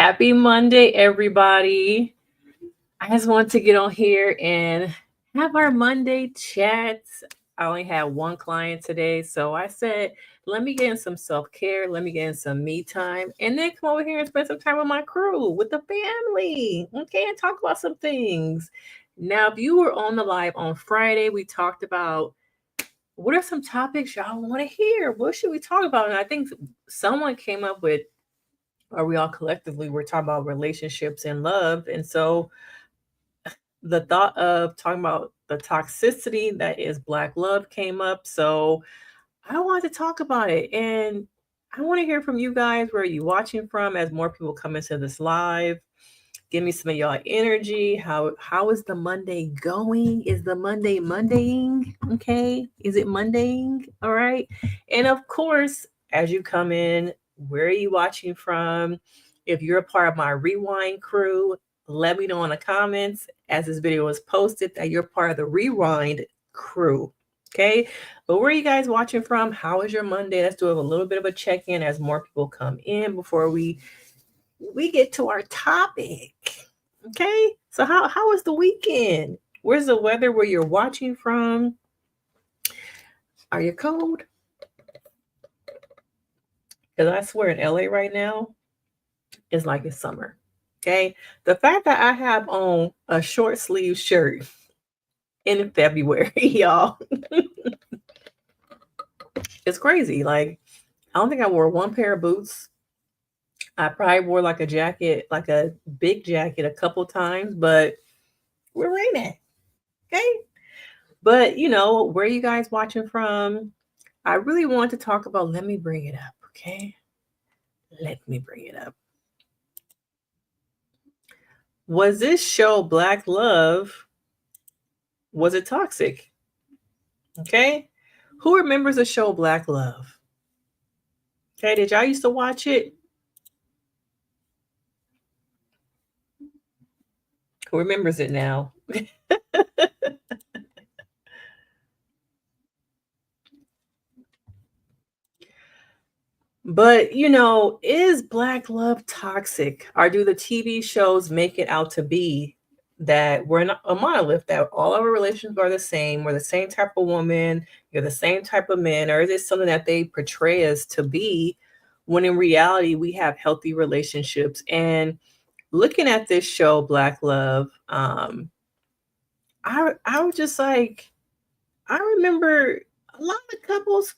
Happy Monday, everybody. I just want to get on here and have our Monday chats. I only had one client today, so I said, let me get in some self care, let me get in some me time, and then come over here and spend some time with my crew, with the family, okay, and talk about some things. Now, if you were on the live on Friday, we talked about what are some topics y'all want to hear? What should we talk about? And I think someone came up with or we all collectively were talking about relationships and love. And so the thought of talking about the toxicity that is Black love came up. So I wanted to talk about it. And I want to hear from you guys. Where are you watching from as more people come into this live? Give me some of y'all energy. How is the Monday going? Is the Monday Mondaying? Okay. Is it Mondaying? All right. And of course, as you come in, where are you watching from? If you're a part of my rewind crew, let me know in the comments as this video was posted that you're part of the rewind crew. Okay. But where are you guys watching from? How is your Monday? Let's do a little bit of a check-in as more people come in before we get to our topic. Okay. So how was the weekend? Where's the weather where you're watching from? Are you cold? Because I swear in LA right now, it's like it's summer. Okay. The fact that I have on a short sleeve shirt in February, y'all, it's crazy. Like, I don't think I wore one pair of boots. I probably wore like a jacket, like a big jacket a couple times, but we're raining. Okay. But where are you guys watching from? I really want to talk about, let me bring it up, okay? Let me bring it up. Was this show Black Love, was it toxic? Okay? Who remembers the show Black Love? Okay, did y'all used to watch it? Who remembers it now? But, is Black love toxic? Or do the TV shows make it out to be that we're not a monolith, that all our relationships are the same, we're the same type of woman, you're the same type of man, or is it something that they portray us to be when in reality we have healthy relationships? And looking at this show, Black Love, I was just like, I remember a lot of couples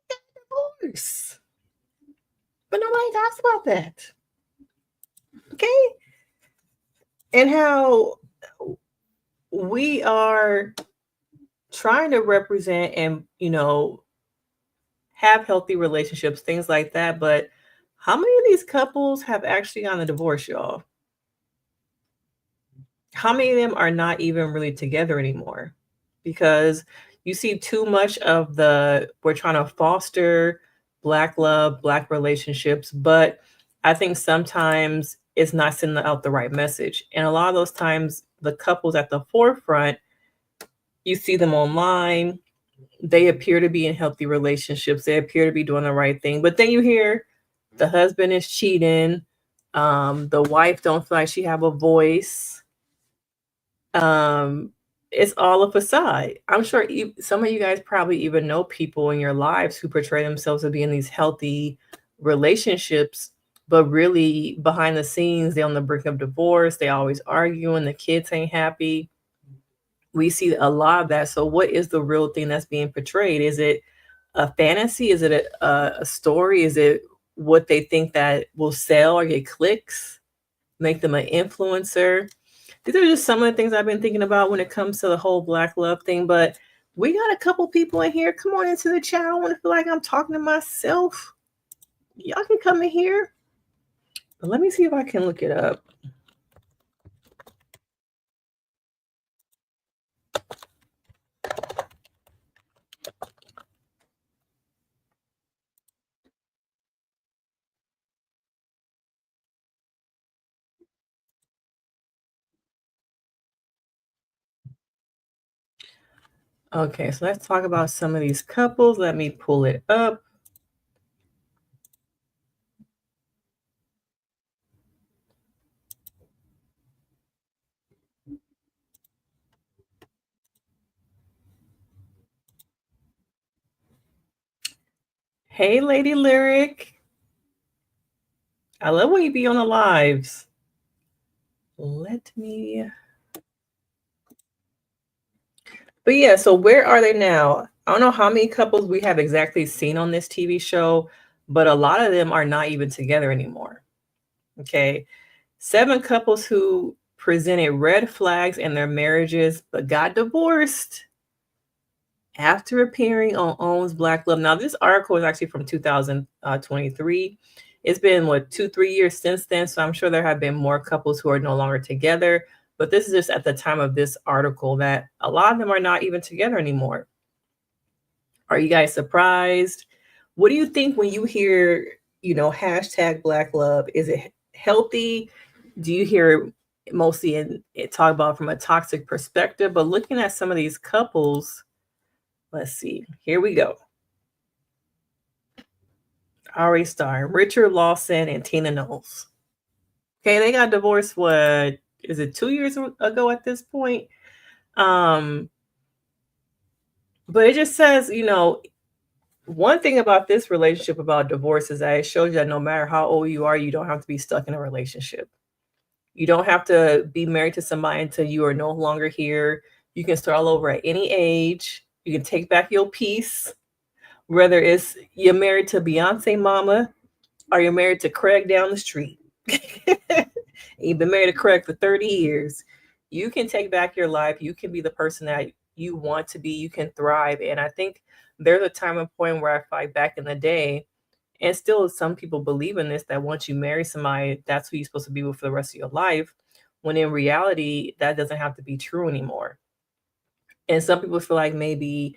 got divorced. But nobody talks about that. Okay. And how we are trying to represent and, have healthy relationships, things like that. But how many of these couples have actually gotten a divorce, y'all? How many of them are not even really together anymore? Because you see too much of we're trying to foster Black love, Black relationships, but I think sometimes it's not sending out the right message. And a lot of those times, the couples at the forefront, you see them online, they appear to be in healthy relationships, they appear to be doing the right thing. But then you hear the husband is cheating, the wife don't feel like she have a voice. Um, it's all a facade. I'm sure some of you guys probably even know people in your lives who portray themselves to be in these healthy relationships, but really behind the scenes, they're on the brink of divorce. They always arguing. The kids ain't happy. We see a lot of that. So, what is the real thing that's being portrayed? Is it a fantasy? Is it a story? Is it what they think that will sell or get clicks, make them an influencer? These are just some of the things I've been thinking about when it comes to the whole Black love thing. But we got a couple people in here. Come on into the chat. I don't want to feel like I'm talking to myself. Y'all can come in here. But let me see if I can look it up. Okay, so let's talk about some of these couples. Let me pull it up. Hey, Lady Lyric. I love when you be on the lives. Let me. But yeah, so where are they now? I don't know how many couples we have exactly seen on this TV show, but a lot of them are not even together anymore. Okay. 7 couples who presented red flags in their marriages but got divorced after appearing on Own's Black Love. Now, this article is actually from 2023. It's been, what, 2-3 years since then. So I'm sure there have been more couples who are no longer together. But this is just at the time of this article that a lot of them are not even together anymore. Are you guys surprised? What do you think when you hear, hashtag Black Love? Is it healthy? Do you hear mostly it talk about from a toxic perspective? But looking at some of these couples, let's see. Here we go. Ari Starr, Richard Lawson, and Tina Knowles. Okay, they got divorced, what is it, 2 years ago at this point? But it just says, one thing about this relationship about divorce is that it shows you that no matter how old you are, you don't have to be stuck in a relationship. You don't have to be married to somebody until you are no longer here. You can start all over at any age. You can take back your peace, whether it's you're married to Beyonce mama or you're married to Craig down the street. You've been married to Craig for 30 years. You can take back your life. You can be the person that you want to be. You can thrive. And I think there's a time and point where I fight back in the day, and still some people believe in this, that once you marry somebody, that's who you're supposed to be with for the rest of your life, when in reality, that doesn't have to be true anymore. And some people feel like maybe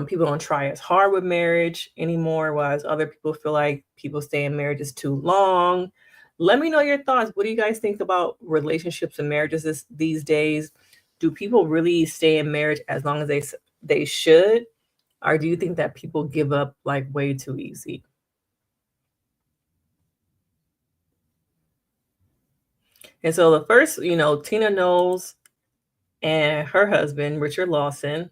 people don't try as hard with marriage anymore, whereas other people feel like people stay in marriages too long. Let me know your thoughts. What do you guys think about relationships and marriages these days? Do people really stay in marriage as long as they should, or do you think that people give up like way too easy? And so the first, Tina Knowles and her husband, Richard Lawson,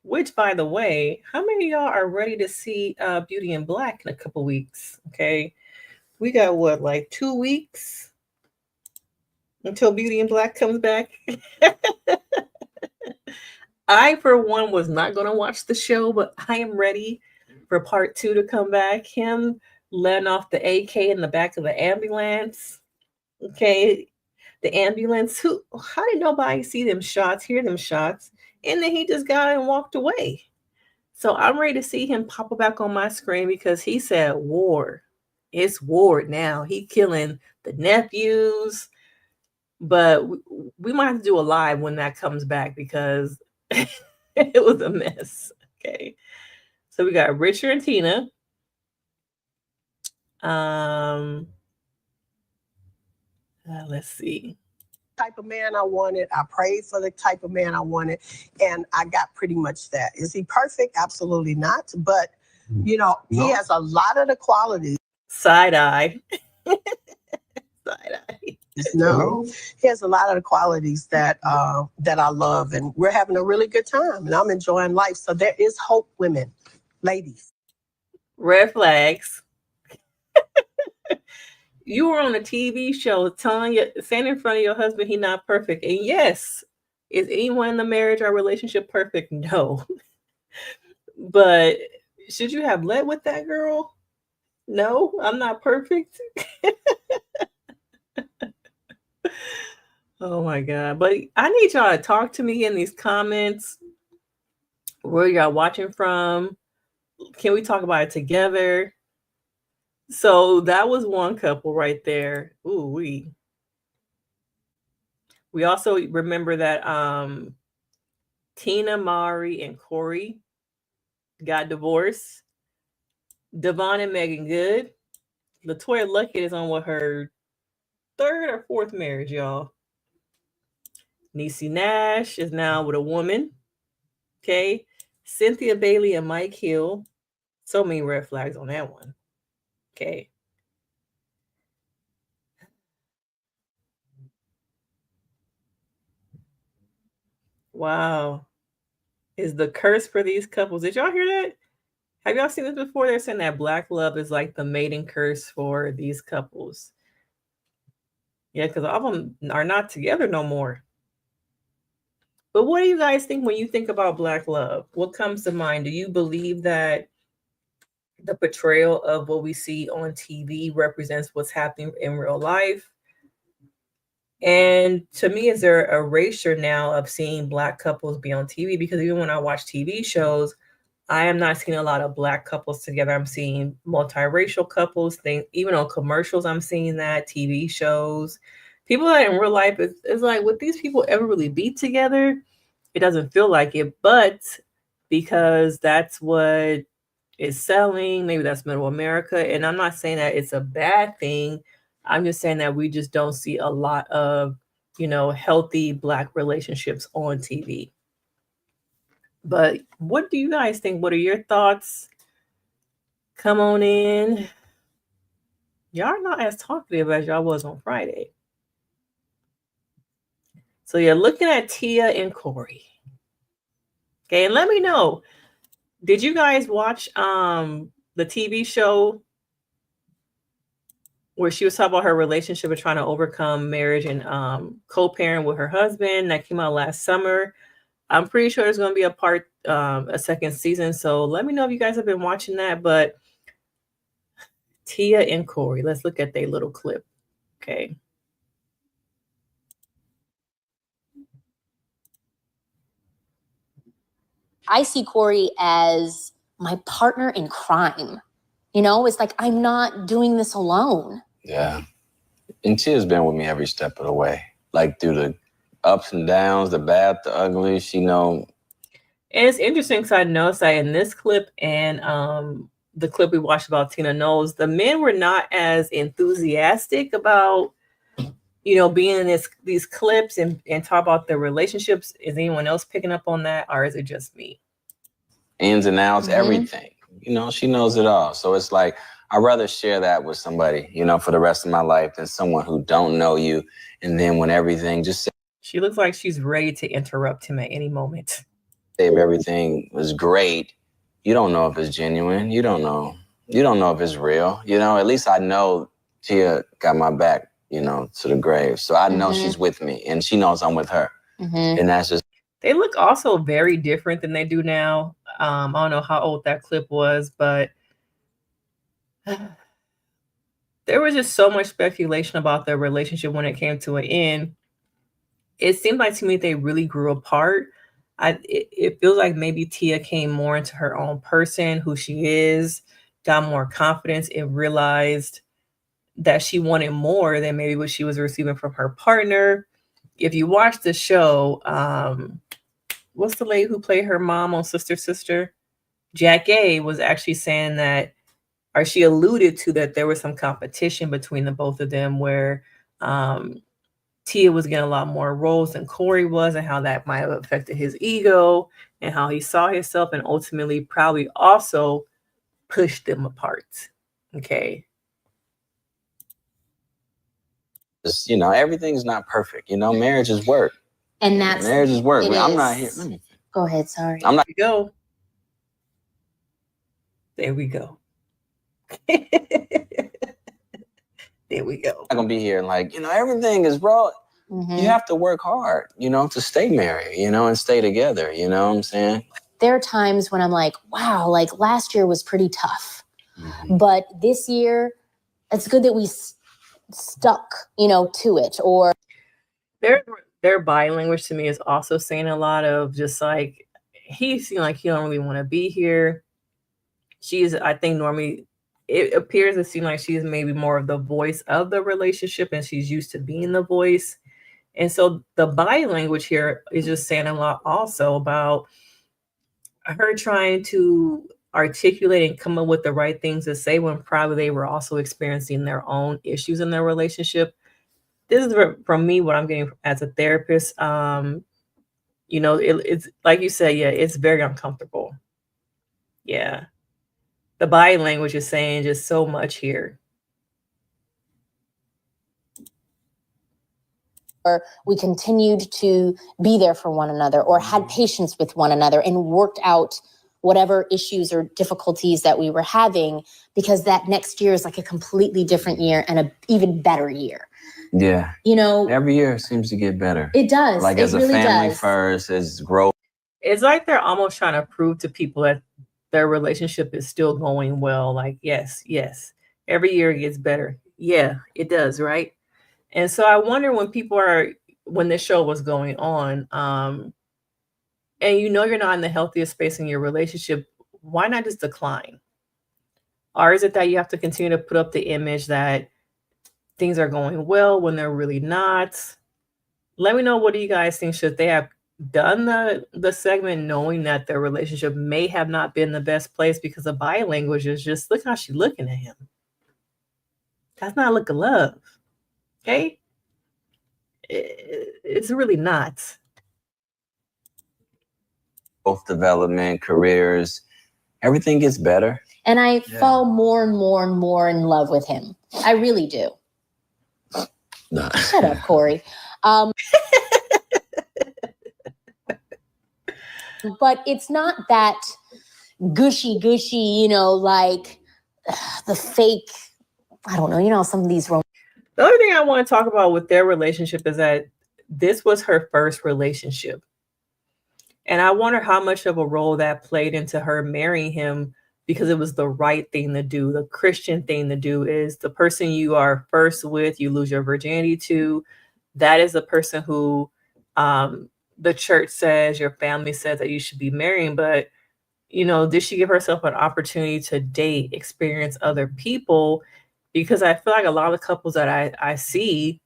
which, by the way, how many of y'all are ready to see Beauty in Black in a couple weeks? Okay. We got what, like 2 weeks until Beauty in Black comes back? I, for one, was not going to watch the show, but I am ready for part 2 to come back. Him letting off the AK in the back of the ambulance. Okay. The ambulance. How did nobody see them shots, hear them shots? And then he just got and walked away. So I'm ready to see him pop back on my screen because he said war. It's war now. He killing the nephews. But we might have to do a live when that comes back because it was a mess. Okay. So we got Richard and Tina. Let's see. Type of man I wanted. I prayed for the type of man I wanted, and I got pretty much that. Is he perfect? Absolutely not. But he has a lot of the qualities. Side eye. Side eye. No, he has a lot of the qualities that that I love, and we're having a really good time, and I'm enjoying life. So there is hope, women, ladies. Red flags. You were on a TV show saying in front of your husband he's not perfect. And yes, is anyone in the marriage or relationship perfect? No. But should you have led with that, girl? No, I'm not perfect. Oh my God. But I need y'all to talk to me in these comments. Where y'all watching from? Can we talk about it together? So that was one couple right there. Ooh, we also remember that Tina, Mowry, and Cory got divorced. Devon and Megan Good. Latoya Luckett is on her 3rd or 4th marriage, y'all. Niecy Nash is now with a woman. Okay. Cynthia Bailey and Mike Hill. So many red flags on that one. Okay. Wow. Is the curse for these couples. Did y'all hear that? Have y'all seen this before? They're saying that black love is like the mating curse for these couples. Yeah, because all of them are not together no more. But what do you guys think when you think about black love? What comes to mind? Do you believe that the portrayal of what we see on TV represents what's happening in real life? And to me, is there a erasure now of seeing black couples be on TV? Because even when I watch TV shows, I am not seeing a lot of black couples together. I'm seeing multiracial couples. Even on commercials, I'm seeing that, TV shows. People that in real life, it's like, would these people ever really be together? It doesn't feel like it, but because that's what is selling, maybe that's middle America. And I'm not saying that it's a bad thing. I'm just saying that we just don't see a lot of, healthy black relationships on TV. But what do you guys think? What are your thoughts? Come on in. Y'all are not as talkative as y'all was on Friday. So you're looking at Tia and Cory. Okay, and let me know. Did you guys watch the TV show where she was talking about her relationship of trying to overcome marriage and co-parent with her husband that came out last summer? I'm pretty sure there's going to be a second season. So let me know if you guys have been watching that. But Tia and Cory, let's look at their little clip. Okay. I see Cory as my partner in crime. It's like, I'm not doing this alone. Yeah. And Tia's been with me every step of the way, like through the ups and downs, the bad, the ugly. And it's interesting because I noticed that in this clip and the clip we watched about Tina Knowles, the men were not as enthusiastic about, being in these clips and talk about their relationships. Is anyone else picking up on that, or is it just me? Ins and outs, everything. She knows it all. So it's like, I'd rather share that with somebody, for the rest of my life than someone who don't know you. And then when everything just... She looks like she's ready to interrupt him at any moment. If everything was great, you don't know if it's genuine. You don't know if it's real. At least I know Tia got my back, to the grave. So I know she's with me and she knows I'm with her. And that's just... They look also very different than they do now. I don't know how old that clip was, but there was just so much speculation about their relationship when it came to an end. It seemed like to me they really grew apart. It feels like maybe Tia came more into her own person, who she is, got more confidence, and realized that she wanted more than maybe what she was receiving from her partner. If you watch the show, what's the lady who played her mom on Sister? Jack A was actually saying that, or she alluded to that there was some competition between the both of them where Tia was getting a lot more roles than Cory was, and how that might have affected his ego and how he saw himself, and ultimately probably also pushed them apart. Okay. Everything's not perfect. Marriage is work. And marriage is work. I'm not here. Go ahead. Sorry. I'm not. There we go. There we go. I'm not gonna be here and everything is wrong. You have to work hard, to stay married, and stay together. You know what I'm saying? There are times when I'm like, wow, like last year was pretty tough, but this year, it's good that we stuck, to it. Or their body language to me is also saying a lot of just like, he seemed like he don't really want to be here. I think normally it appears to seem like she's maybe more of the voice of the relationship and she's used to being the voice. And so the body language here is just saying a lot also about her trying to articulate and come up with the right things to say when probably they were also experiencing their own issues in their relationship. This is from me what I'm getting as a therapist. It's like you said, yeah, it's very uncomfortable. Yeah. The body language is saying just so much here. Or we continued to be there for one another or had patience with one another and worked out whatever issues or difficulties that we were having, because that next year is like a completely different year and an even better year. Yeah. You know, every year seems to get better. It does. Like it as really a family does. first, as growth. It's like they're almost trying to prove to people that their relationship is still going well. Like, yes, every year it gets better. Yeah, it does, right? And so I wonder when this show was going on, and you know you're not in the healthiest space in your relationship, why not just decline? Or is it that you have to continue to put up the image that things are going well when they're really not? Let me know, what do you guys think? Should they have done the segment knowing that their relationship may have not been the best place? Because the body language is just, look how she's looking at him. That's not a look of love. Okay? It's really not. Both development, careers, everything gets better. And I fall more and more and more in love with him. I really do. No. Shut up, Cory. But it's not that gushy, you know, like the fake, I don't know, you know, some of these. The other thing I want to talk about with their relationship is that this was her first relationship. And I wonder how much of a role that played into her marrying him, because it was the right thing to do. The Christian thing to do is the person you are first with, you lose your virginity to. That is the person who the church says, your family says that you should be marrying. But, you know, did she give herself an opportunity to date, experience other people? Because I feel like a lot of the couples that I see,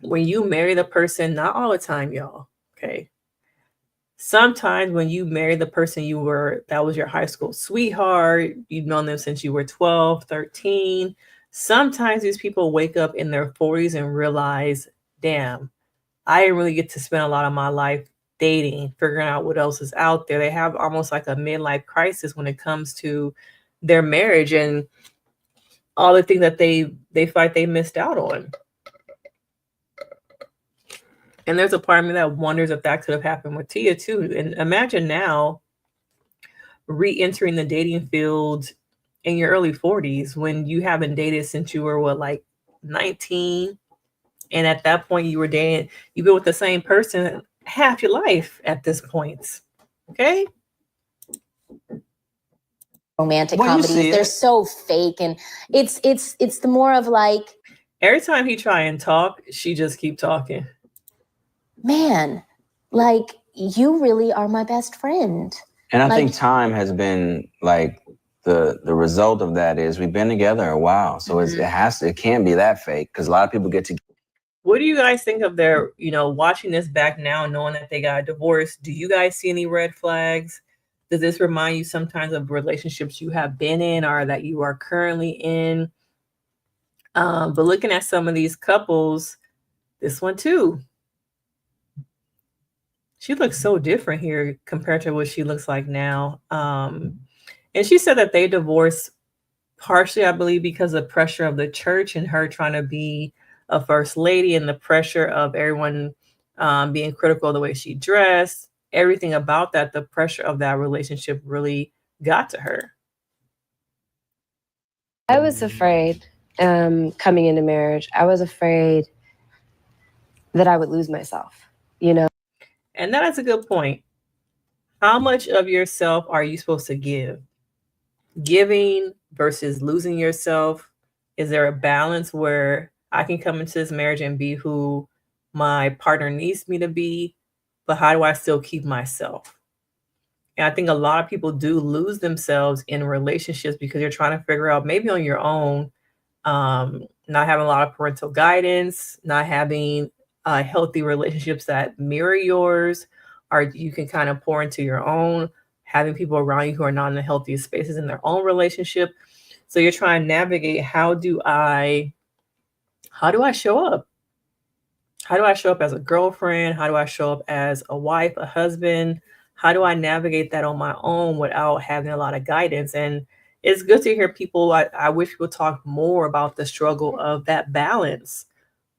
when you marry the person, not all the time, y'all, okay? Sometimes when you marry the person that was your high school sweetheart, you've known them since you were 12, 13. Sometimes these people wake up in their 40s and realize, damn, I didn't really get to spend a lot of my life dating, figuring out what else is out there. They have almost like a midlife crisis when it comes to their marriage and all the things that they feel like they missed out on. And there's a part of me that wonders if that could have happened with Tia too. And imagine now re-entering the dating field in your early 40s when you haven't dated since you were like 19. And at that point you've been with the same person half your life at this point. Okay? Romantic comedies, they're so fake, and it's the more of like, every time he try and talk, she just keep talking. Man, like, you really are my best friend. And I think time has been like the result of that is we've been together a while. So it can't be that fake, because a lot of people get together. What do you guys think of their, watching this back now, knowing that they got divorced? Do you guys see any red flags? Does this remind you sometimes of relationships you have been in or that you are currently in? But looking at some of these couples, this one too, she looks so different here compared to what she looks like now. And she said that they divorced partially, I believe, because of the pressure of the church and her trying to be a first lady and the pressure of everyone being critical of the way she dressed. Everything about that, the pressure of that relationship really got to her. I was afraid coming into marriage. I was afraid that I would lose myself, And that is a good point. How much of yourself are you supposed to give? Giving versus losing yourself. Is there a balance where I can come into this marriage and be who my partner needs me to be, but how do I still keep myself? And I think a lot of people do lose themselves in relationships because you're trying to figure out, maybe on your own, not having a lot of parental guidance, not having healthy relationships that mirror yours, or you can kind of pour into your own, having people around you who are not in the healthiest spaces in their own relationship. So you're trying to navigate, how do I show up? How do I show up as a girlfriend? How do I show up as a wife, a husband? How do I navigate that on my own without having a lot of guidance? And it's good to hear people. I wish people talk more about the struggle of that balance.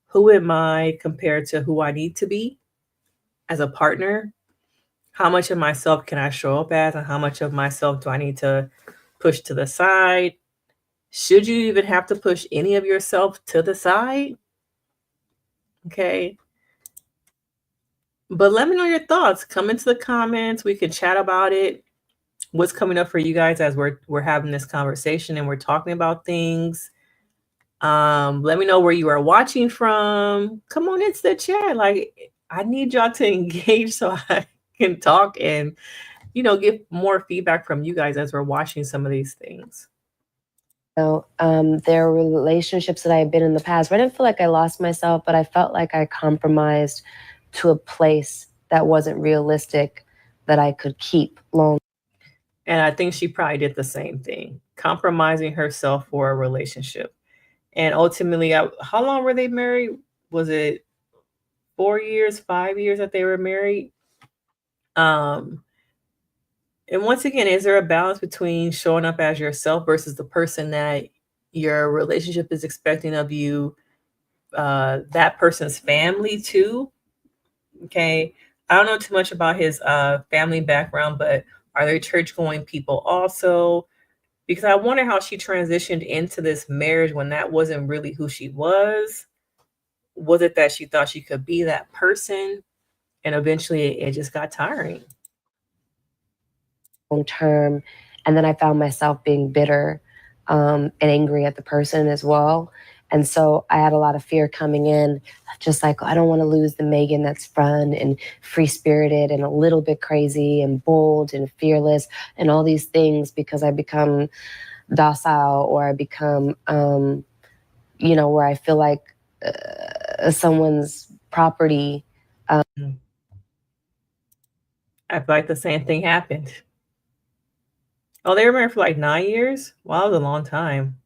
Who am I compared to who I need to be as a partner? How much of myself can I show up as, and how much of myself do I need to push to the side? Should you even have to push any of yourself to the side? Okay. But let me know your thoughts. Come into the comments. We can chat about it. What's coming up for you guys as we're having this conversation and we're talking about things. Let me know where you are watching from. Come on into the chat. Like, I need y'all to engage so I can talk and, get more feedback from you guys as we're watching some of these things. There were relationships that I had been in the past where I didn't feel like I lost myself, but I felt like I compromised to a place that wasn't realistic that I could keep long. And I think she probably did the same thing, compromising herself for a relationship. And ultimately, how long were they married? Was it 4 years, 5 years that they were married? And once again, is there a balance between showing up as yourself versus the person that your relationship is expecting of you, that person's family too? Okay. I don't know too much about his family background, but are they church-going people also? Because I wonder how she transitioned into this marriage when that wasn't really who she was. Was it that she thought she could be that person, and eventually it just got tiring? Long term, and then I found myself being bitter and angry at the person as well. And so I had a lot of fear coming in, just like, I don't want to lose the Megan that's fun and free-spirited and a little bit crazy and bold and fearless and all these things, because I become docile, or I become, where I feel like someone's property. I feel like the same thing happened. Oh, they were married for like 9 years? Wow, that was a long time.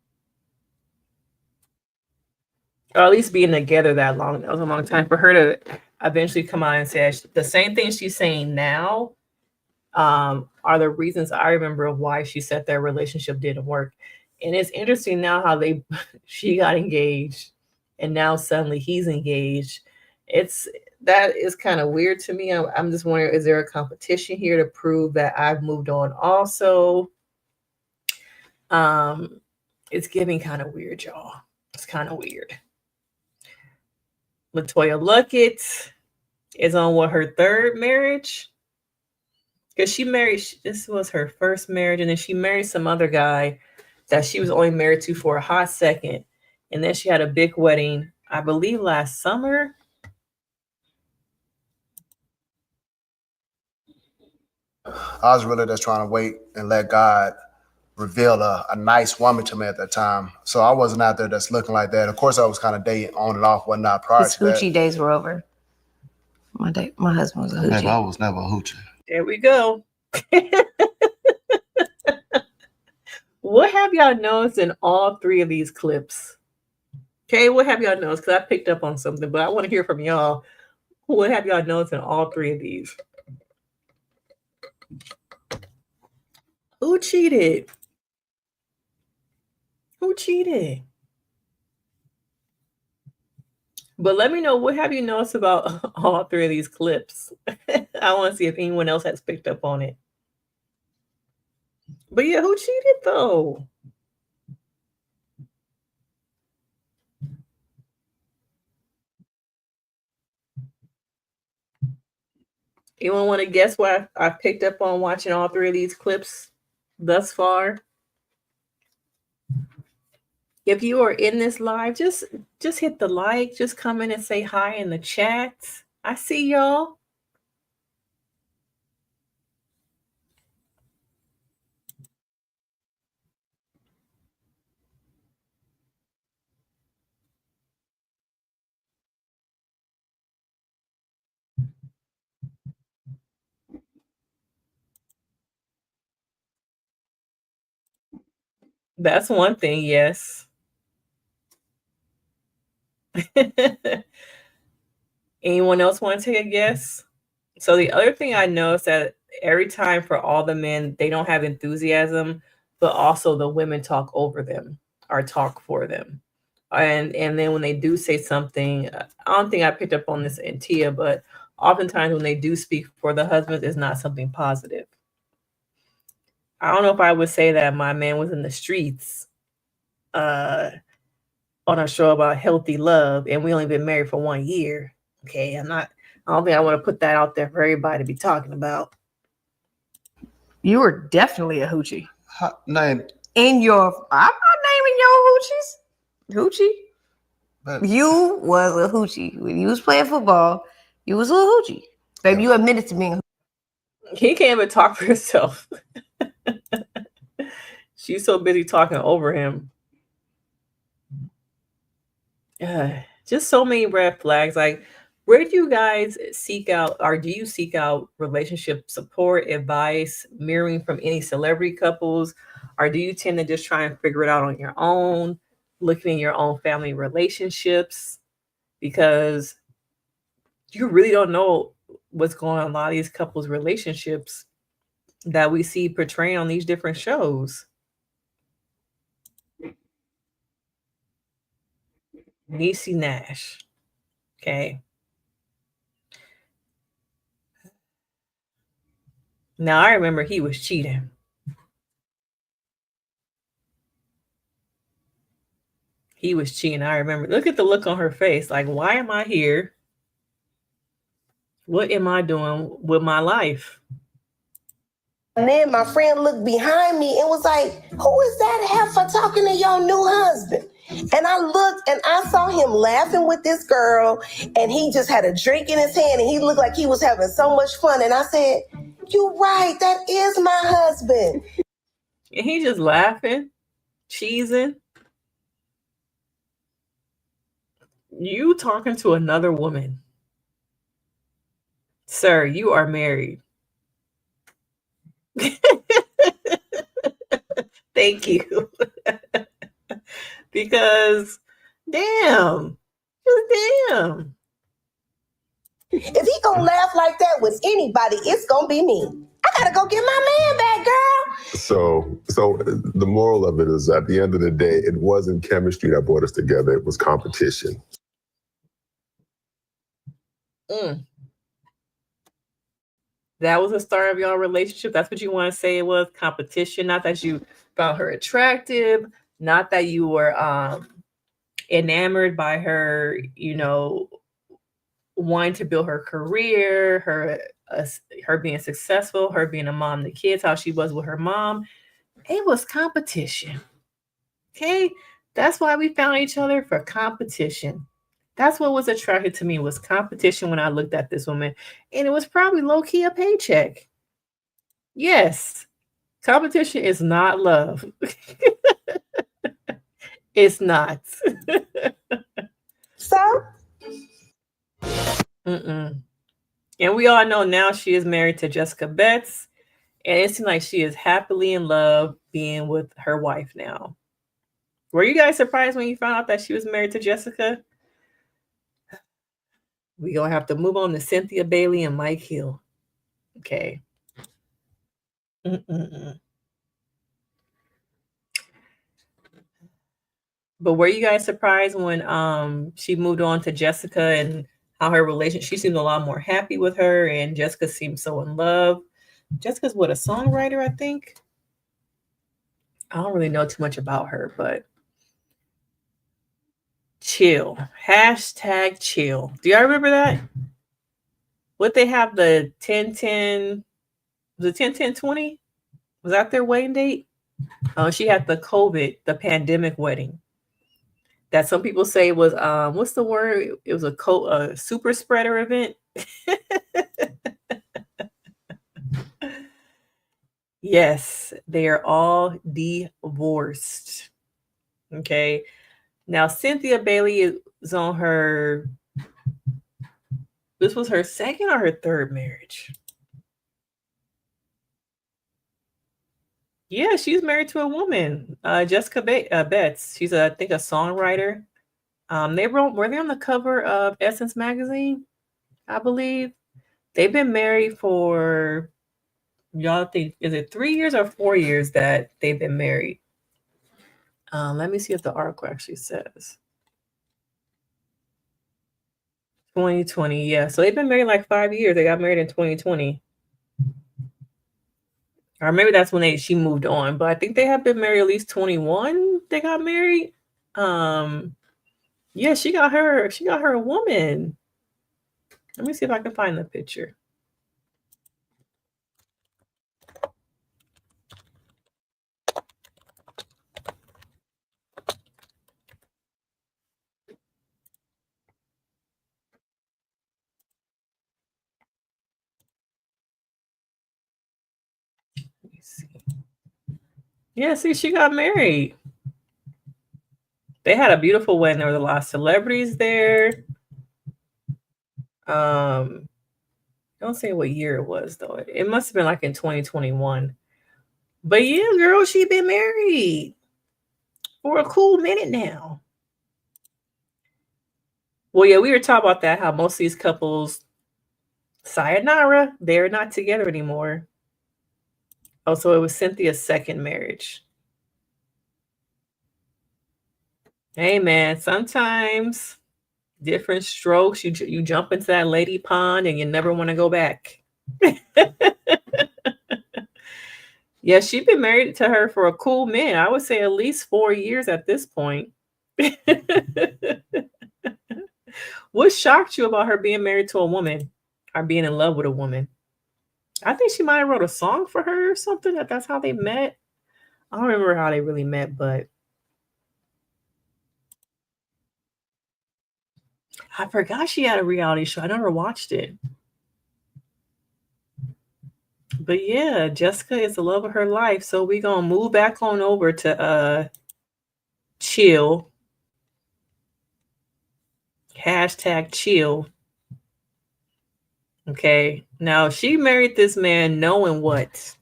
Or at least being together that long. That was a long time for her to eventually come out and say the same thing she's saying now are the reasons I remember of why she said their relationship didn't work. And it's interesting now how she got engaged and now suddenly he's engaged. That is kind of weird to me. I'm just wondering, is there a competition here to prove that I've moved on also? It's giving kind of weird, y'all. It's kind of weird. Latoya Luckett is on her third marriage? Because this was her first marriage, and then she married some other guy that she was only married to for a hot second. And then she had a big wedding, I believe last summer. I was really just trying to wait and let God reveal a nice woman to me at that time. So I wasn't out there just looking like that. Of course, I was kind of dating on and off, whatnot prior His to that. hoochie days were over. My husband was a hoochie. Baby, I was never a hoochie. There we go. What have y'all noticed in all three of these clips? Okay, what have y'all noticed? Because I picked up on something, but I want to hear from y'all. What have y'all noticed in all three of these? Who cheated? Who cheated? But let me know, what have you noticed about all three of these clips? I want to see if anyone else has picked up on it. But yeah, who cheated though? Anyone want to guess what I picked up on watching all three of these clips thus far? If you are in this live, just hit the like. Just come in and say hi in the chat. I see y'all. That's one thing, yes. Anyone else want to take a guess? So the other thing I noticed that every time for all the men, they don't have enthusiasm, but also the women talk over them or talk for them. And then when they do say something, I don't think I picked up on this in Tia, but oftentimes when they do speak for the husbands, it's not something positive. I don't know if I would say that my man was in the streets on a show about healthy love and we only been married for 1 year. Okay, I don't think I want to put that out there for everybody to be talking about. You were definitely a hoochie. Name. I'm not naming your hoochie. But You was a hoochie. When you was playing football, you was a little hoochie. Baby, you admitted to being a hoochie. He can't even talk for himself. She's so busy talking over him. Just so many red flags. Like, where do you guys seek out, or do you seek out relationship support, advice, mirroring from any celebrity couples? Or do you tend to just try and figure it out on your own, looking in your own family relationships? Because you really don't know what's going on in a lot of these couples' relationships that we see portrayed on these different shows. Niecy Nash. Okay. Now I remember he was cheating. He was cheating. I remember. Look at the look on her face. Like, why am I here? What am I doing with my life? And then my friend looked behind me and was like, who is that heifer talking to your new husband? And I looked and I saw him laughing with this girl and he just had a drink in his hand and he looked like he was having so much fun. And I said, you're right, that is my husband. And he just laughing, cheesing. You talking to another woman. Sir, you are married. Thank you. Because damn. If he gonna laugh like that with anybody, it's gonna be me. I gotta go get my man back, girl. So the moral of it is, at the end of the day, it wasn't chemistry that brought us together. It was competition. That was the start of your relationship. That's what you want to say it was, competition. Not that you found her attractive, not that you were enamored by her, wanting to build her career, her being successful, her being a mom to kids, how she was with her mom. It was competition. Okay? That's why we found each other, for competition. That's what was attracted to me, was competition when I looked at this woman. And it was probably low-key a paycheck. Yes. Competition is not love. It's not. So? And we all know now she is married to Jessica Betts. And it seems like she is happily in love being with her wife now. Were you guys surprised when you found out that she was married to Jessica? We're going to have to move on to Cynthia Bailey and Mike Hill. Okay. But were you guys surprised when she moved on to Jessica and how her relationship, she seemed a lot more happy with her and Jessica seemed so in love? Jessica's a songwriter, I think. I don't really know too much about her, but chill. Hashtag chill. Do y'all remember that? What they have, the 10-10, was it 10-10-20? Was that their wedding date? Oh, she had the COVID, the pandemic wedding. That some people say was, what's the word? It was a super spreader event. Yes, they are all divorced. Okay. Now, Cynthia Bailey is on this was her second or her third marriage? Yeah, she's married to a woman, Jessica Betts. She's, I think, a songwriter. Were they on the cover of Essence magazine? I believe. They've been married for, y'all think, is it 3 years or 4 years that they've been married? Let me see if the article actually says. 2020, yeah. So they've been married like 5 years. They got married in 2020. Or maybe that's when she moved on. But I think they have been married at least 21. They got married. Yeah, she got her a woman. Let me see if I can find the picture. Let me see. Yeah, see, she got married. They had a beautiful wedding. There was a lot of celebrities there. Don't say what year it was though. It must have been like in 2021. But yeah, girl, she been married for a cool minute now. Well, yeah, we were talking about that, how most of these couples, sayonara, they're not together anymore. Oh, so it was Cynthia's second marriage. Hey, man, sometimes different strokes, you jump into that lady pond and you never want to go back. Yeah, she's been married to her for a cool minute. I would say at least 4 years at this point. What shocked you about her being married to a woman or being in love with a woman? I think she might have wrote a song for her or something. That's how they met. I don't remember how they really met, but I forgot she had a reality show. I never watched it. But yeah, Jessica is the love of her life. So we're going to move back on over to chill. #chill. Okay. Now she married this man knowing what?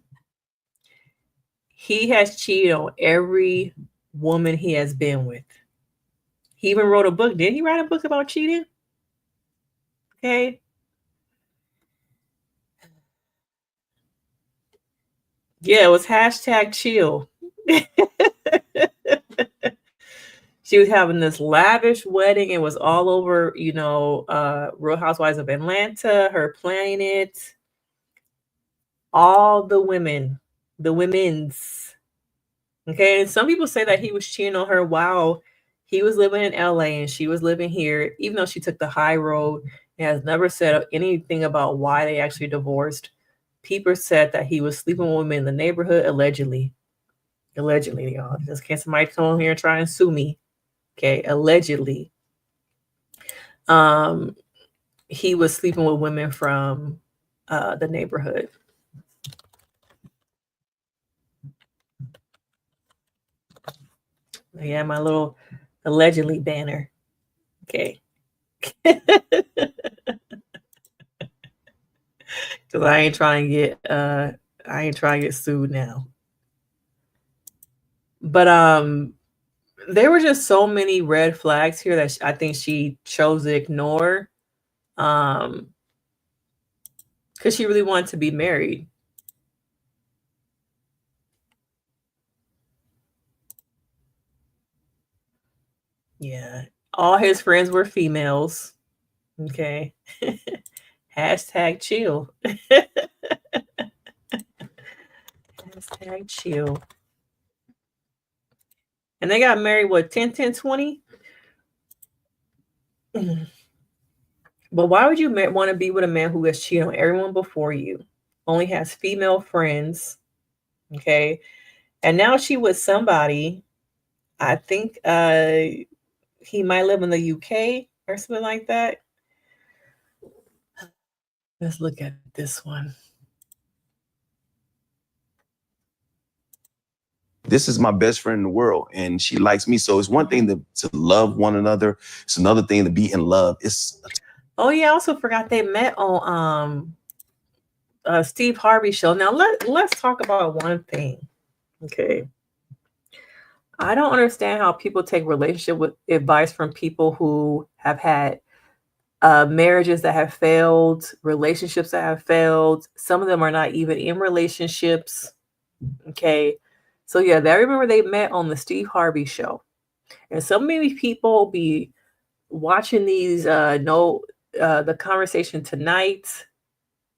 He has cheated on every woman he has been with. He even wrote a book. Did he write a book about cheating? Okay. Yeah, it was #chill. She was having this lavish wedding. It was all over, Real Housewives of Atlanta, her planning it. All the women's. Okay, and some people say that he was cheating on her while he was living in LA and she was living here, even though she took the high road and has never said anything about why they actually divorced. People said that he was sleeping with women in the neighborhood, allegedly. Allegedly, y'all. Just can't somebody come on here and try and sue me. Okay, allegedly. He was sleeping with women from the neighborhood. Yeah, my little allegedly banner. Okay. Because I ain't trying to get sued now. But there were just so many red flags here that I think she chose to ignore. Because she really wanted to be married. Yeah. All his friends were females. Okay. #chill. #chill. And they got married, what, 10-10-20? But why would you want to be with a man who has cheated on everyone before you? Only has female friends. Okay. And now she with somebody, I think he might live in the UK or something like that. Let's look at this one. This is my best friend in the world, and she likes me. So it's one thing to love one another. It's another thing to be in love. Oh yeah, I also forgot they met on Steve Harvey's show. Now let's talk about one thing. Okay. I don't understand how people take relationship with advice from people who have had marriages that have failed, relationships that have failed. Some of them are not even in relationships. Okay. So yeah, I remember they met on the Steve Harvey show. And so many people be watching these the conversation tonight,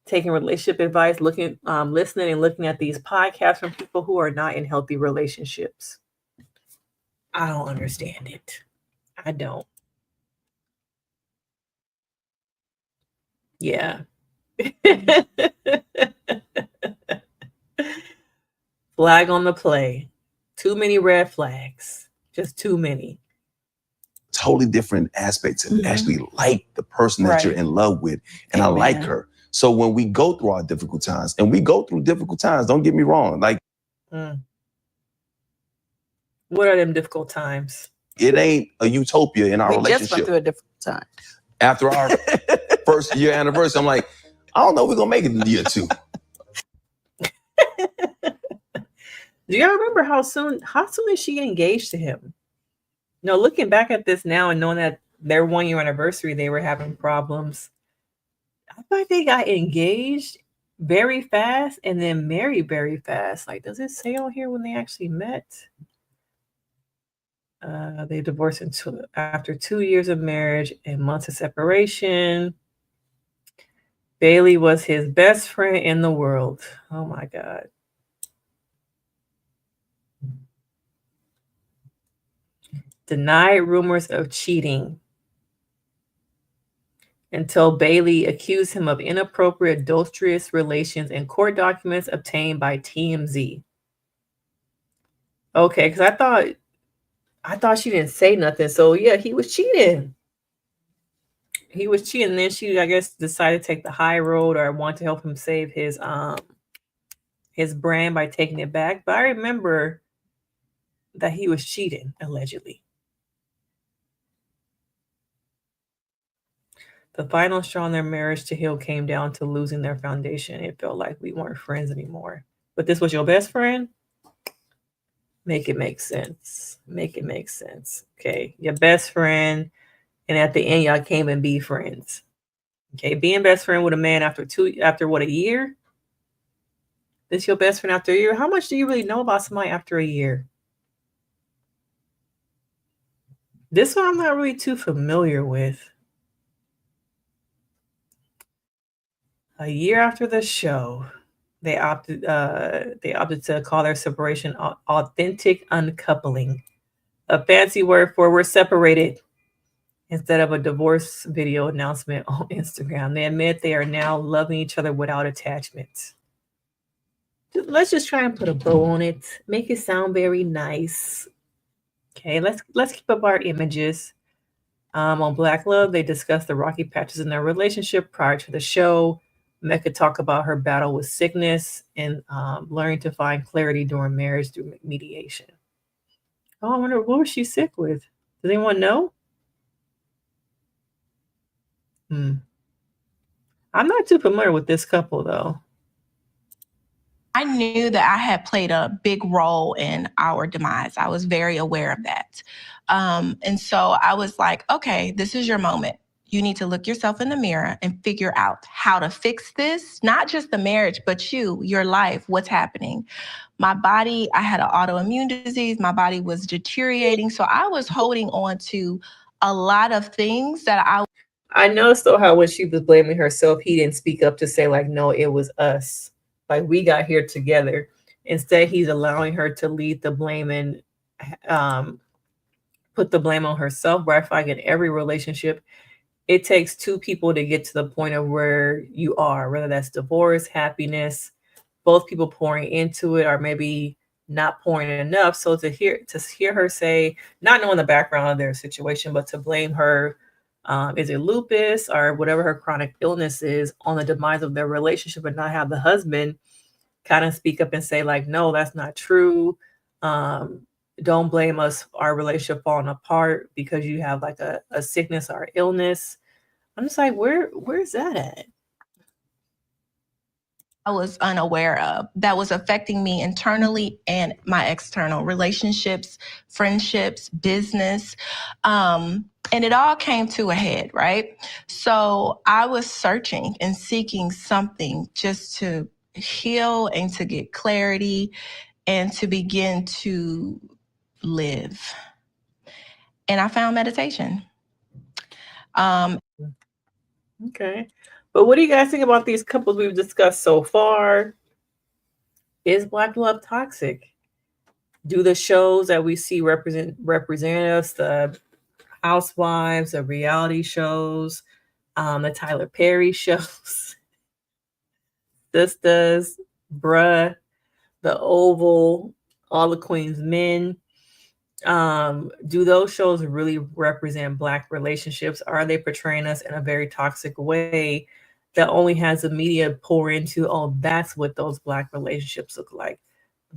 taking relationship advice, listening and looking at these podcasts from people who are not in healthy relationships. I don't understand it. I don't. Yeah. Flag on the play. Too many red flags. Just too many. Totally different aspects and actually like the person that you're in love with. And I like her. So when we go through our difficult times, and we go through difficult times, don't get me wrong. Like, what are them difficult times? It ain't a utopia in our We relationship. just went through a difficult time. After our first year anniversary, I'm like, I don't know if we're gonna make it in year 2. Do y'all remember how soon is she engaged to him? No, looking back at this now and knowing that their 1 year anniversary, they were having problems. I thought they got engaged very fast and then married very fast. Like, does it say on here when they actually met? They divorced after 2 years of marriage and months of separation. Bailey was his best friend in the world. Oh my God. Denied rumors of cheating until Bailey accused him of inappropriate adulterous relations in court documents obtained by TMZ. Okay, because I thought she didn't say nothing. So yeah, he was cheating. He was cheating. And then she, I guess, decided to take the high road or want to help him save his brand by taking it back. But I remember that he was cheating, allegedly. The final straw in their marriage to heal came down to losing their foundation. It felt like we weren't friends anymore. But this was your best friend? Make it make sense. Make it make sense. Okay. Your best friend. And at the end, y'all came and be friends. Okay. Being best friend with a man after what, a year? This your best friend after a year? How much do you really know about somebody after a year? This one I'm not really too familiar with. A year after the show, they opted to call their separation authentic uncoupling, a fancy word for we're separated, instead of a divorce video announcement on Instagram. They admit they are now loving each other without attachment. Let's just try and put a bow on it, make it sound very nice. Okay, let's keep up our images. On Black Love, they discussed the rocky patches in their relationship prior to the show. Mecca talked about her battle with sickness and learning to find clarity during marriage through mediation. Oh, I wonder, what was she sick with? Does anyone know? I'm not too familiar with this couple, though. I knew that I had played a big role in our demise. I was very aware of that. And so I was like, okay, this is your moment. You need to look yourself in the mirror and figure out how to fix this, not just the marriage, but your life, what's happening. My body, I had an autoimmune disease. My body was deteriorating. So I was holding on to a lot of things that I noticed though how when she was blaming herself, he didn't speak up to say like, no, it was us. Like we got here together. Instead, he's allowing her to lead the blame and put the blame on herself. Where I feel like in every relationship, it takes two people to get to the point of where you are, whether that's divorce, happiness, both people pouring into it, or maybe not pouring enough. So to hear her say, not knowing the background of their situation, but to blame her, is it lupus or whatever her chronic illness is, on the demise of their relationship, and not have the husband kind of speak up and say like, no, that's not true. Don't blame us, our relationship falling apart because you have like a sickness or illness. I'm just like, where's that at? I was unaware of that was affecting me internally and my external relationships, friendships, business. And it all came to a head, right? So I was searching and seeking something just to heal and to get clarity and to begin to live. And I found meditation. Okay. But what do you guys think about these couples we've discussed so far? Is Black love toxic? Do the shows that we see represent us, the housewives, the reality shows, the Tyler Perry shows, Sisters, Bruh, The Oval, All the Queen's Men, do those shows really represent Black relationships? Are they portraying us in a very toxic way that only has the media pour into, oh, that's what those Black relationships look like?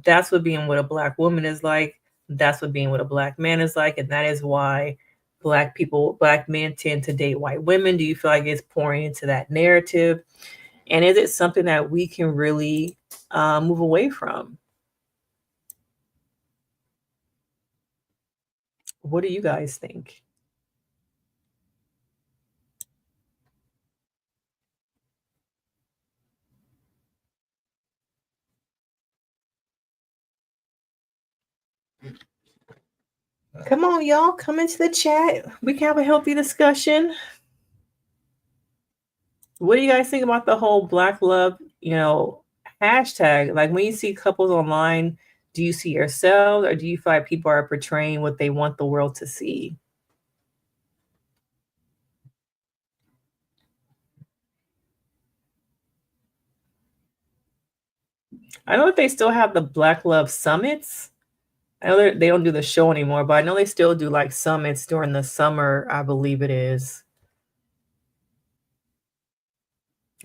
That's what being with a Black woman is like. That's what being with a Black man is like. And that is why Black men tend to date white women. Do you feel like it's pouring into that narrative? And is it something that we can really move away from? What do you guys think? Come on, y'all. Come into the chat. We can have a healthy discussion. What do you guys think about the whole Black love, hashtag? Like when you see couples online, do you see yourselves or do you feel like people are portraying what they want the world to see? I know that they still have the Black love summits. I know they don't do the show anymore, but I know they still do like summits during the summer, I believe it is.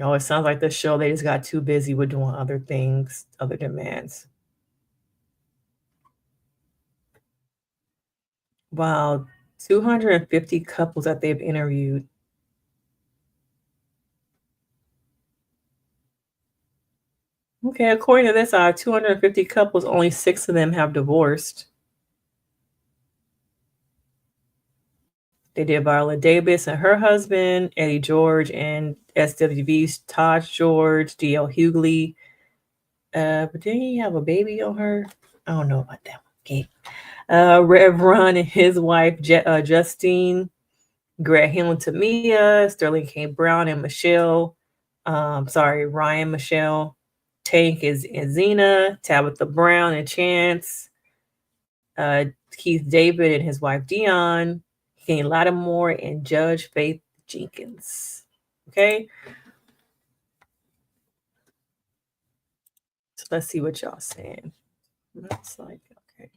Oh, it sounds like the show, they just got too busy with doing other things, other demands. Wow, 250 couples that they've interviewed. Okay, according to this, 250 couples, only 6 of them have divorced. They did Viola Davis and her husband, Eddie George and SWV's Todd George, D.L. Hughley. But didn't he have a baby on her? I don't know about that one. Okay. Rev Run and his wife, Justine, Greg Hill and Tamia, Sterling K. Brown and Michelle. Ryan Michelle. Tank is Zena, Tabitha Brown and Chance, Keith David and his wife Dion, Kenny Lattimore and Judge Faith Jenkins. Okay. So let's see what y'all saying. That's like, okay.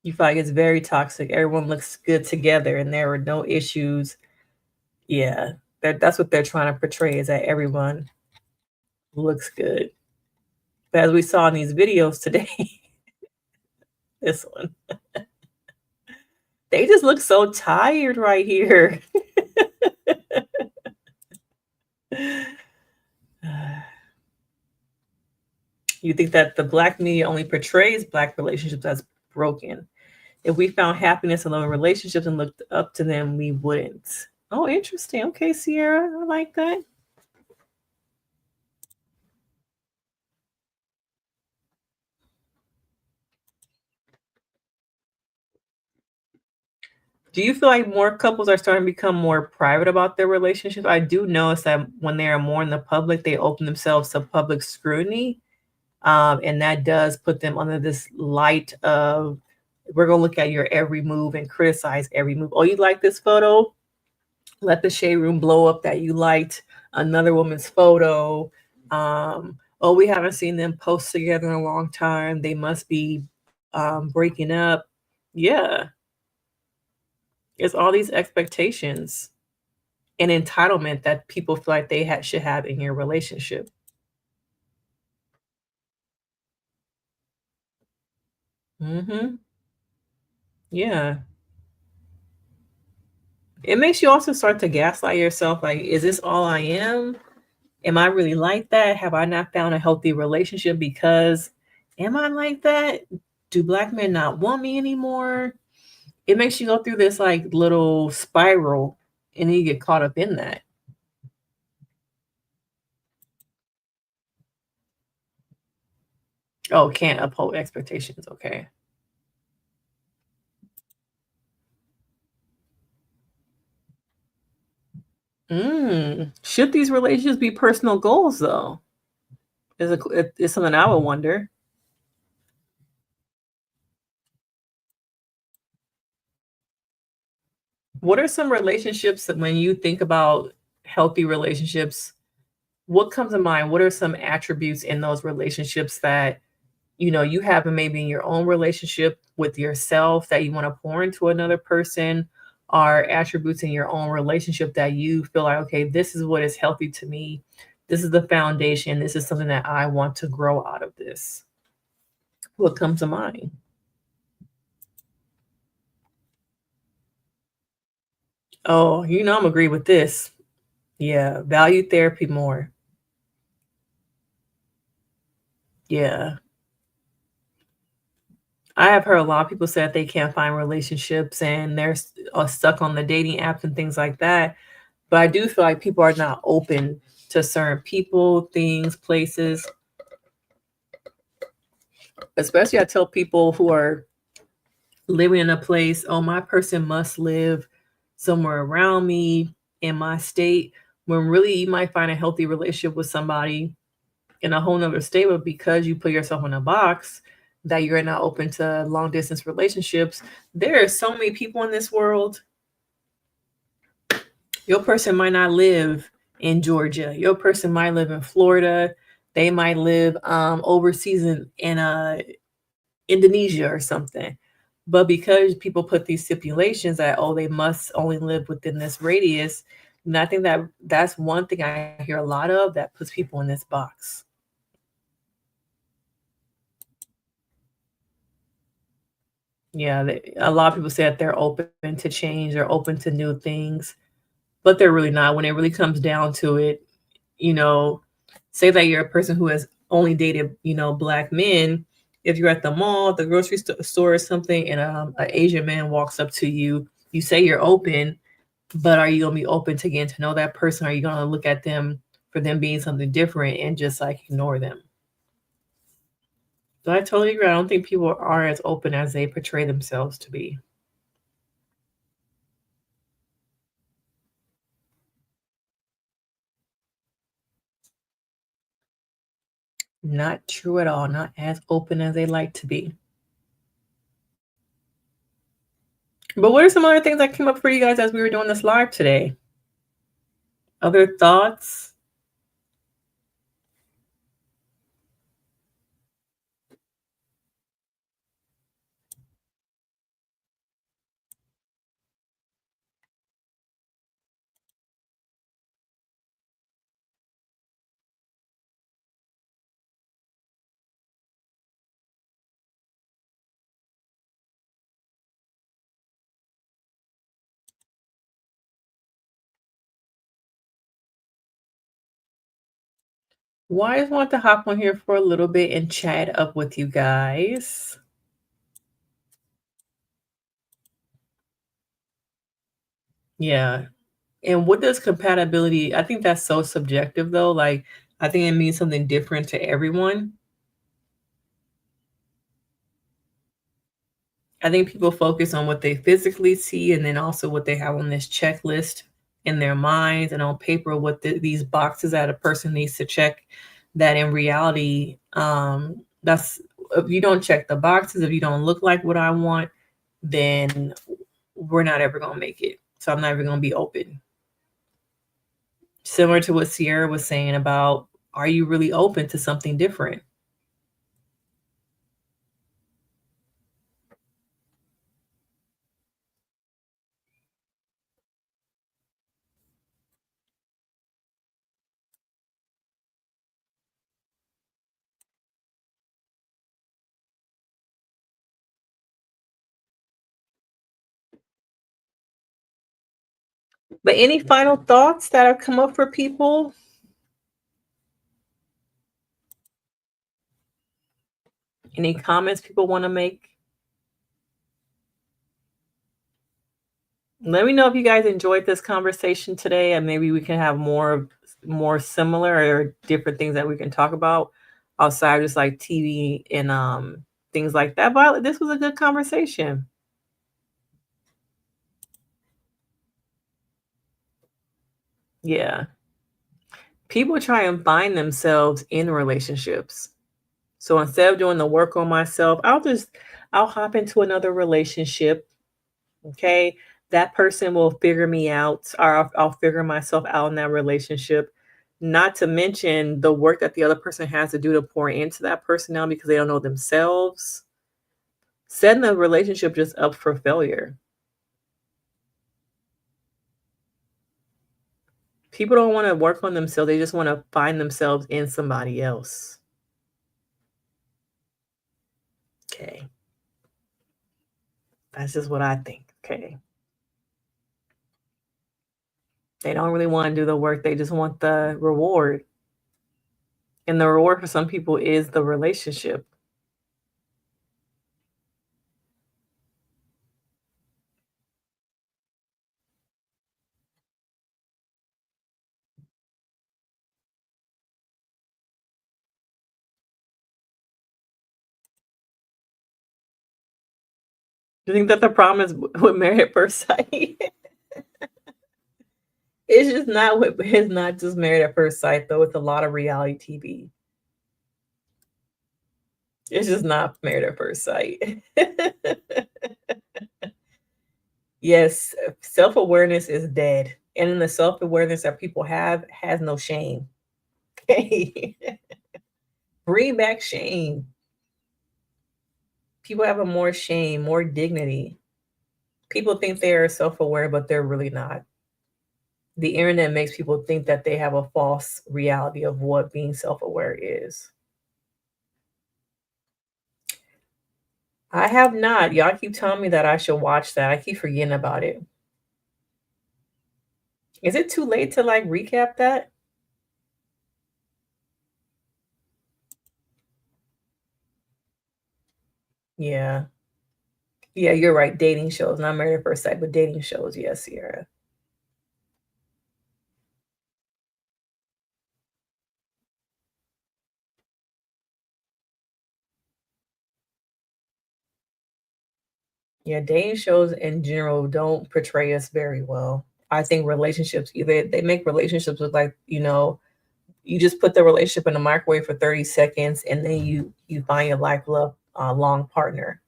You feel like it's very toxic. Everyone looks good together and there were no issues. Yeah, that's what they're trying to portray, is that everyone looks good. But as we saw in these videos today, this one, they just look so tired right here. You think that the Black media only portrays Black relationships as broken. If we found happiness in love relationships and looked up to them, we wouldn't. Oh, interesting. Okay, Sierra, I like that. Do you feel like more couples are starting to become more private about their relationship? I do notice that when they are more in the public, they open themselves to public scrutiny. And that does put them under this light of, we're going to look at your every move and criticize every move. Oh, you like this photo? Let the shade room blow up that you liked another woman's photo. Oh, we haven't seen them post together in a long time. They must be breaking up. Yeah. It's all these expectations and entitlement that people feel like they should have in your relationship. Mm-hmm. Yeah. It makes you also start to gaslight yourself. Like, is this all I am? Am I really like that? Have I not found a healthy relationship because am I like that? Do Black men not want me anymore? It makes you go through this like little spiral and then you get caught up in that. Oh, can't uphold expectations. Okay. Should these relationships be personal goals, though? Is something I would wonder. What are some relationships that when you think about healthy relationships, what comes to mind? What are some attributes in those relationships that you have maybe in your own relationship with yourself that you want to pour into another person, are attributes in your own relationship that you feel like, okay, this is what is healthy to me. This is the foundation. This is something that I want to grow out of this. What comes to mind? Oh, I'm agree with this. Yeah, value therapy more. Yeah. I have heard a lot of people say that they can't find relationships and they're stuck on the dating apps and things like that. But I do feel like people are not open to certain people, things, places. Especially I tell people who are living in a place, oh, my person must live somewhere around me in my state, when really you might find a healthy relationship with somebody in a whole nother state, but because you put yourself in a box that you're not open to long distance relationships, there are so many people in this world. Your person might not live in Georgia. Your person might live in Florida. They might live overseas in Indonesia or something. But because people put these stipulations that, oh, they must only live within this radius, and I think that's one thing I hear a lot of that puts people in this box. Yeah, a lot of people say that they're open to change, they're open to new things, but they're really not. When it really comes down to it, you know, say that you're a person who has only dated, black men. If you're at the mall, the grocery store or something, and an Asian man walks up to you, you say you're open, but are you gonna be open to getting to know that person? Are you gonna look at them for them being something different and just like ignore them? So I totally agree. I don't think people are as open as they portray themselves to be. Not true at all. Not as open as they like to be. But what are some other things that came up for you guys as we were doing this live today? Other thoughts? Well, I just want to hop on here for a little bit and chat up with you guys. Yeah. And what does compatibility, I think that's so subjective though. Like, I think it means something different to everyone. I think people focus on what they physically see and then also what they have on this checklist in their minds and on paper, what these boxes that a person needs to check, that in reality, that's, if you don't check the boxes, if you don't look like what I want, then we're not ever going to make it. So I'm not even going to be open. Similar to what Sierra was saying about, are you really open to something different? But any final thoughts that have come up for people? Any comments people want to make? Let me know if you guys enjoyed this conversation today, and maybe we can have more similar or different things that we can talk about outside just like TV and things like that. But this was a good conversation. Yeah. People try and find themselves in relationships. So instead of doing the work on myself, I'll hop into another relationship. Okay. That person will figure me out, or I'll figure myself out in that relationship. Not to mention the work that the other person has to do to pour into that person now because they don't know themselves. Setting the relationship just up for failure. People don't want to work on themselves. They just want to find themselves in somebody else. Okay. That's just what I think. Okay. They don't really want to do the work. They just want the reward. And the reward for some people is the relationship. Do you think that the problem is with Married at First Sight? It's not just Married at First Sight though. It's a lot of reality TV. It's just not Married at First Sight. Yes, self-awareness is dead. And in the self-awareness that people have has no shame. Okay. Bring back shame. People have a more shame, more dignity. People think they are self-aware, but they're really not. The internet makes people think that they have a false reality of what being self-aware is. I have not. Y'all keep telling me that I should watch that. I keep forgetting about it. Is it too late to like recap that? Yeah. Yeah, you're right. Dating shows, not Married at First Sight, but dating shows. Yes, Sierra. Yeah, dating shows in general don't portray us very well. I think relationships, either they make relationships look like, you just put the relationship in the microwave for 30 seconds and then you find your long partner.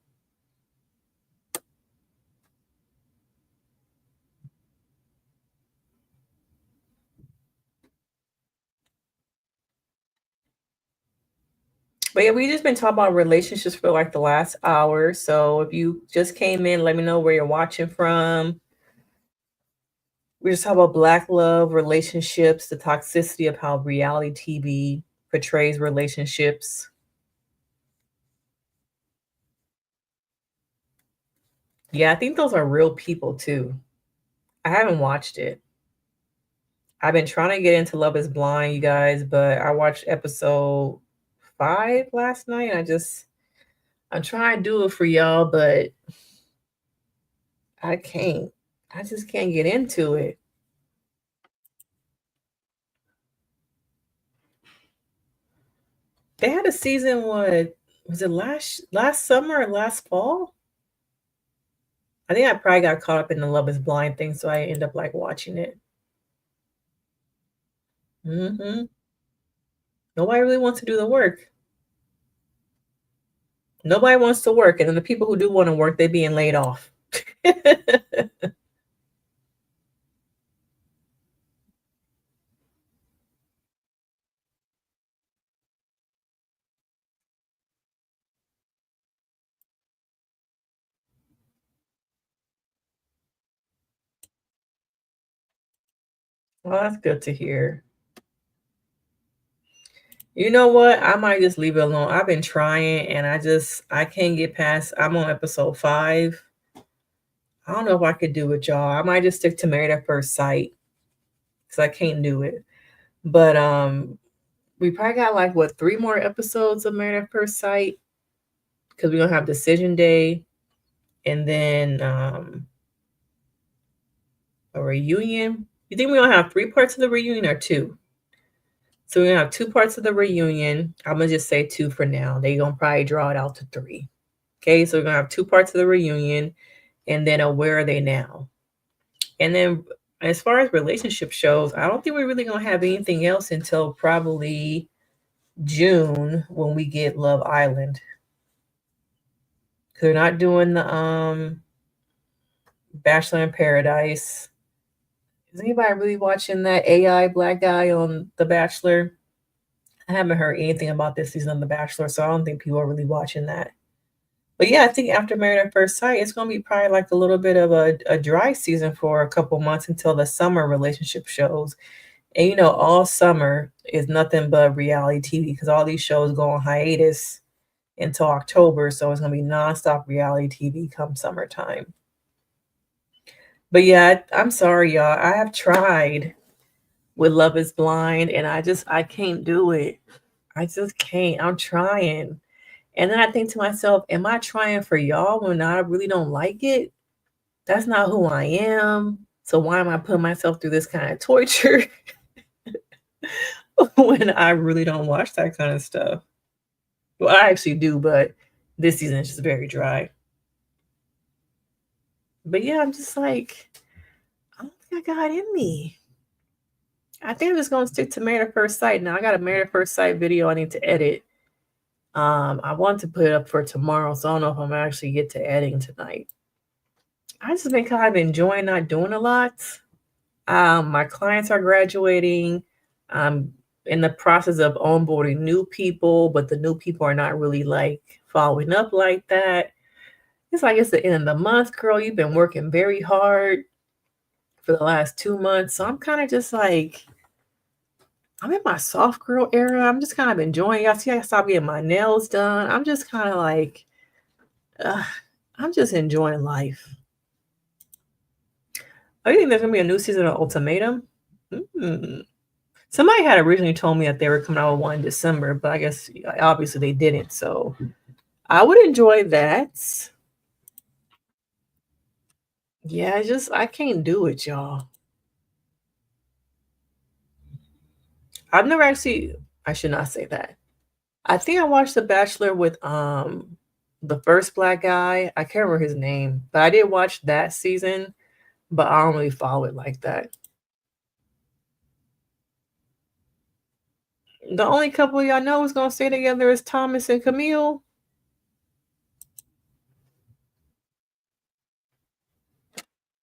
But yeah, we just been talking about relationships for like the last hour. So if you just came in, let me know where you're watching from. We just talk about Black love, relationships, the toxicity of how reality TV portrays relationships. Yeah, I think those are real people too. I haven't watched it. I've been trying to get into Love is Blind, you guys, but I watched episode 5 last night. I'm trying to do it for y'all, but I can't. I just can't get into it. They had a season, what was it, last summer or last fall? I think I probably got caught up in the Love is Blind thing, so I end up like watching it. Nobody really wants to do the work. Nobody wants to work, and then the people who do want to work, they're being laid off. Well, that's good to hear. You know what? I might just leave it alone. I've been trying and I can't get past. I'm on episode 5. I don't know if I could do it, y'all. I might just stick to Married at First Sight because I can't do it. But we probably got like 3 more episodes of Married at First Sight because we're gonna have Decision Day and then a reunion. You think we're gonna have 3 parts of the reunion or 2? So we're gonna have 2 parts of the reunion. I'm gonna just say 2 for now. They're gonna probably draw it out to 3. Okay, so we're gonna have 2 parts of the reunion and then a Where Are They Now? And then As far as relationship shows, I don't think we're really gonna have anything else until probably June when we get Love Island. They're not doing the Bachelor in Paradise. Is anybody really watching that AI black guy on The Bachelor? I haven't heard anything about this season of The Bachelor, so I don't think people are really watching that. But yeah, I think after Married at First Sight, it's going to be probably like a little bit of a dry season for a couple months until the summer relationship shows. And you know, all summer is nothing but reality TV because all these shows go on hiatus until October. So it's going to be nonstop reality TV come summertime. But yeah, I'm sorry, y'all. I have tried with Love is Blind and I can't do it. I just can't. I'm trying. And then I think to myself, am I trying for y'all when I really don't like it? That's not who I am. So why am I putting myself through this kind of torture when I really don't watch that kind of stuff? Well, I actually do, but this season is just very dry. But yeah, I'm just like, I don't think I got in me. I think I'm just gonna stick to Married at First Sight. Now I got a Married at First Sight video I need to edit. I want to put it up for tomorrow, so I don't know if I'm actually get to editing tonight. I just been kind of enjoying not doing a lot. My clients are graduating. I'm in the process of onboarding new people, but the new people are not really like following up like that. It's like it's the end of the month, girl. You've been working very hard for the last 2 months. So I'm kind of just like, I'm in my soft girl era. I'm just kind of enjoying it. I see I stopped getting my nails done. I'm just kind of like, I'm just enjoying life. I think there's going to be a new season of Ultimatum. Somebody had originally told me that they were coming out with one in December, but I guess obviously they didn't. So I would enjoy that. Yeah, I can't do it, y'all. I've never actually, I should not say that. I think I watched The Bachelor with the first black guy. I can't remember his name, but I did watch that season, but I don't really follow it like that. The only couple y'all know is gonna stay together is Thomas and Camille.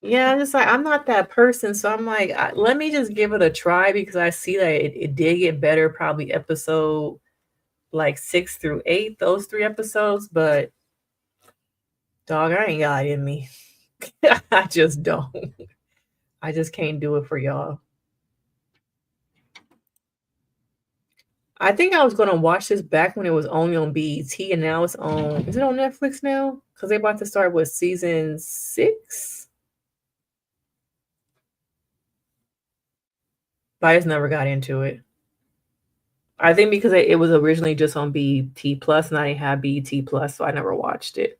Yeah, I'm just like, I'm not that person. So I'm like, let me just give it a try because I see that it did get better, probably episode like 6 through 8, those 3 episodes. But dog, I ain't got it in me. I just don't. I just can't do it for y'all. I think I was gonna watch this back when it was only on BET, and now it's on. Is it on Netflix now? Because they're about to start with season 6. But I just never got into it. I think because it was originally just on BET Plus, and I didn't have BET Plus, so I never watched it.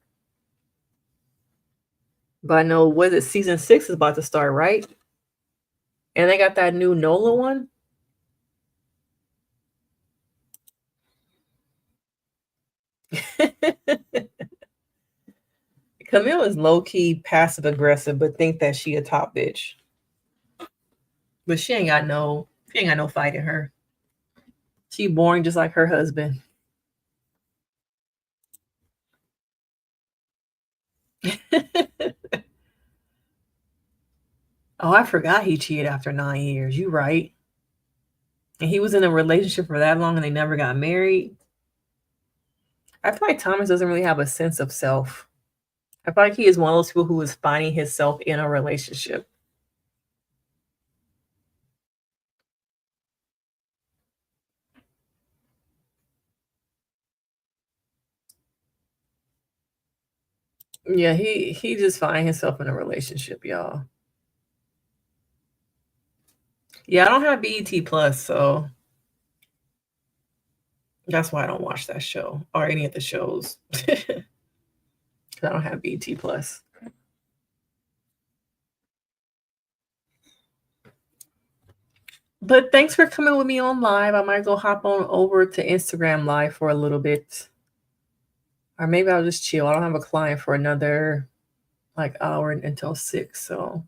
But I know season 6 is about to start, right? And they got that new NOLA one. Camille is low-key passive aggressive, but think that she a top bitch. But she ain't got no fight in her. She boring just like her husband. Oh, I forgot he cheated after 9 years. You right. And he was in a relationship for that long and they never got married. I feel like Thomas doesn't really have a sense of self. I feel like he is one of those people who is finding himself in a relationship. Yeah, he just finding himself in a relationship, y'all. Yeah, I don't have BET Plus, so that's why I don't watch that show or any of the shows. I don't have BET Plus. But thanks for coming with me on live. I might go hop on over to Instagram live for a little bit. Or maybe I'll just chill. I don't have a client for another like hour until 6. So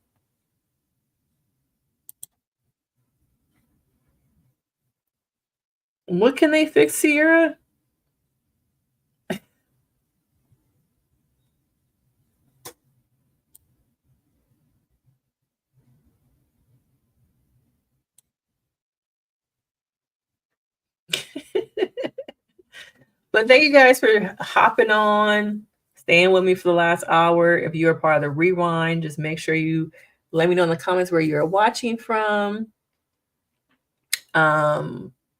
What can they fix, Sierra? But thank you guys for hopping on, staying with me for the last hour. If you're a part of the rewind, just make sure you let me know in the comments where you're watching from.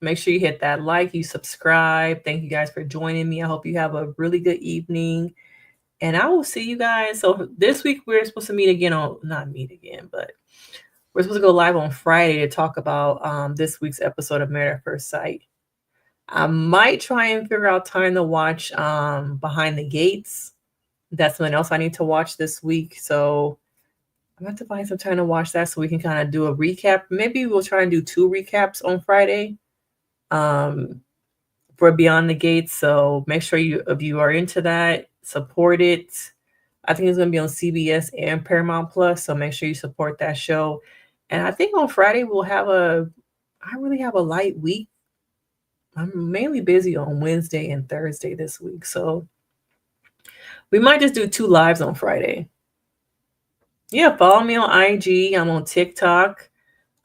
Make sure you hit that like, you subscribe. Thank you guys for joining me. I hope you have a really good evening. And I will see you guys. So this week we're supposed to meet again but we're supposed to go live on Friday to talk about this week's episode of Married at First Sight. I might try and figure out time to watch Behind the Gates. That's something else I need to watch this week. So I'm going to have to find some time to watch that so we can kind of do a recap. Maybe we'll try and do 2 recaps on Friday for Beyond the Gates. So make sure if you are into that, support it. I think it's going to be on CBS and Paramount Plus. So make sure you support that show. And I think on Friday I really have a light week. I'm mainly busy on Wednesday and Thursday this week. So we might just do 2 lives on Friday. Yeah, follow me on IG. I'm on TikTok.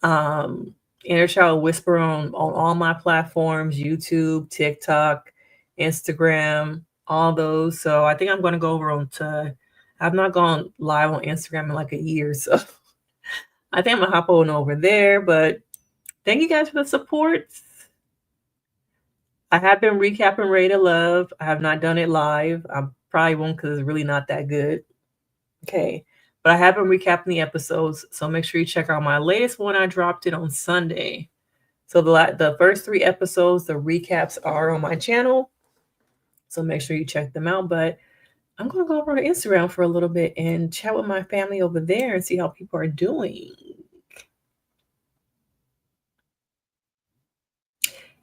Inner Child Whisperer on all my platforms, YouTube, TikTok, Instagram, all those. So I think I'm going to go over I've not gone live on Instagram in like a year. So I think I'm going to hop on over there. But thank you guys for the support. I have been recapping Ready to Love. I have not done it live. I probably won't because it's really not that good. Okay. But I have been recapping the episodes. So make sure you check out my latest one. I dropped it on Sunday. So the first 3 episodes, the recaps are on my channel. So make sure you check them out. But I'm going to go over to Instagram for a little bit and chat with my family over there and see how people are doing.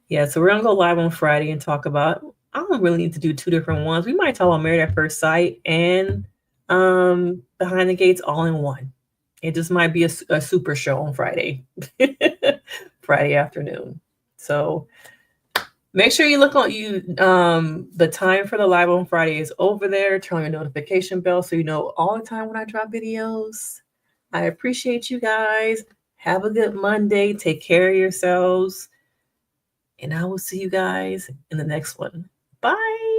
Yeah, so we're going to go live on Friday and talk about, I don't really need to do 2 different ones. We might talk about Married at First Sight and Behind the Gates all in one. It just might be a super show on Friday, Friday afternoon. So make sure you look on the time for the live on Friday is over there. Turn on your notification bell so you know all the time when I drop videos. I appreciate you guys. Have a good Monday. Take care of yourselves. And I will see you guys in the next one. Bye.